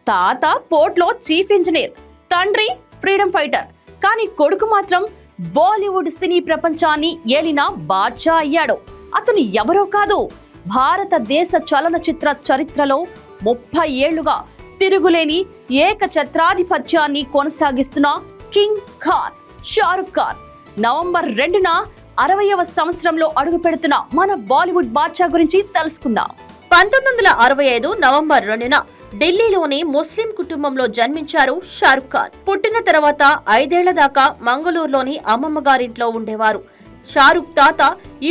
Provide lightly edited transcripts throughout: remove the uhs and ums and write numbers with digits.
తాత పోర్ట్లో chief engineer, తండ్రి freedom fighter, కానీ కొడుకు మాత్రం బాలీవుడ్ సినీ ప్రపంచాన్ని ఏలిన బాద్షా అయ్యాడు. అతను ఎవరో కాదు, భారతదేశ చలనచిత్ర చరిత్రలో 30 ఏళ్లుగా తిరుగులేని ఏకఛత్రాధిపత్యాన్ని కొనసాగిస్తున్న కింగ్ ఖాన్ షారుఖ్ ఖాన్. నవంబర్ 2న 60వ సంవత్సరంలో అడుగు పెడుతున్న మన బాలీవుడ్ బాద్షా గురించి తెలుసుకుందాం. 1965 నవంబర్ 2న ఢిల్లీలోని ముస్లిం కుటుంబంలో జన్మించారు షారుఖ్ ఖాన్. పుట్టిన తర్వాత 5 ఏళ్ల దాకా మంగళూరులోని అమ్మమ్మ గారింట్లో ఉండేవారు. షారుఖ్ తాత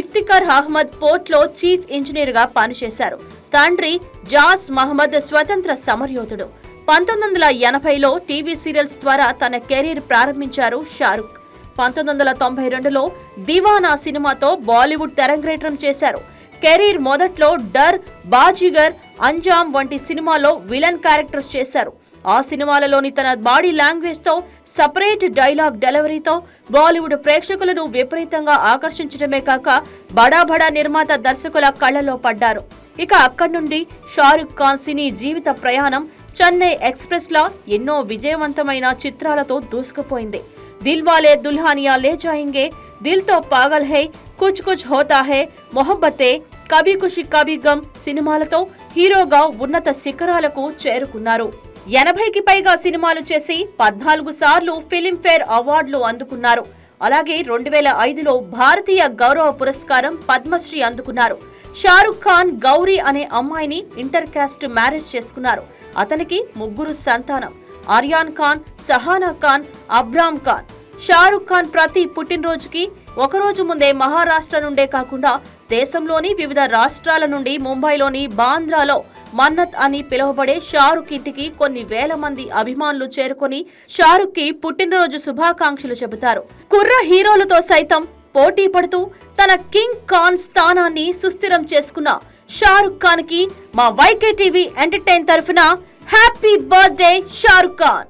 ఇఫ్తిఖర్ అహ్మద్ పోర్ట్లో చీఫ్ ఇంజనీర్ గా పనిచేశారు. తండ్రి జాస్ మహమ్మద్ స్వతంత్ర సమరయోధుడు. 1980లో టీవీ సీరియల్స్ ద్వారా తన కెరీర్ ప్రారంభించారు షారుఖ్. 1992లో దివానా సినిమాతో బాలీవుడ్ తెరంగేట్రం చేశారు. కెరీర్ మొదట్లో డర్, బాజీగర్, అంజామ్ వంటి సినిమాలో విలన్ క్యారెక్టర్స్ చేశారు. ఆ సినిమాలలోని తన బాడీ లాంగ్వేజ్ తో, సపరేట్ డైలాగ్ డెలివరీతో బాలీవుడ్ ప్రేక్షకులను విపరీతంగా ఆకర్షించడమే కాక బడా నిర్మాత దర్శకుల కళ్లలో పడ్డారు. ఇక అక్కడి నుండి షారుఖ్ ఖాన్ సినీ జీవిత ప్రయాణం చెన్నై ఎక్స్ప్రెస్ లా ఎన్నో విజయవంతమైన చిత్రాలతో దూసుకుపోయింది. దిల్వాలే దుల్హనియా లే జాయేంగే, దిల్ తో పాగల్ హై, కుచ్ కుచ్ హోతా హై, మొహబ్బతే, కభీ ఖుషీ కభీ గమ్ సినిమాలతో హీరోగా ఉన్నత శిఖరాలకు చేరుకున్నారు. 80కి పైగా సినిమాలు చేసి 14 సార్లు ఫిలింఫేర్ అవార్డులు అందుకున్నారు. అలాగే 2005లో భారతీయ గౌరవ పురస్కారం పద్మశ్రీ అందుకున్నారు. షారుఖ్ ఖాన్ గౌరీ అనే అమ్మాయిని ఇంటర్ కాస్ట్ మ్యారేజ్ చేసుకున్నారు. అతనికి 3 సంతానం: ఆర్యాన్ ఖాన్, సహానా ఖాన్, అబ్రామ్ ఖాన్. షారుఖ్ ఖాన్ ప్రతి పుట్టినరోజుకి ఒకరోజు ముందే మహారాష్ట్ర నుండే కాకుండా దేశంలోని వివిధ రాష్ట్రాల నుండి ముంబైలోని బాంద్రాలో మన్నత్ అని పిలువబడే షారుఖ్ ఇంటికి కొన్ని వేల మంది అభిమానులు చేరుకొని షారుఖ్ కి పుట్టినరోజు శుభాకాంక్షలు చెబుతారు. కుర్ర హీరోలతో సైతం పోటీ పడుతూ తన కింగ్ ఖాన్ స్థానాన్ని సుస్థిరం చేసుకున్న షారుఖ్ ఖాన్ కి మా వైకే టీవీ ఎంటర్టైన్ తరఫున హ్యాపీ బర్త్డే షారుఖ్ ఖాన్.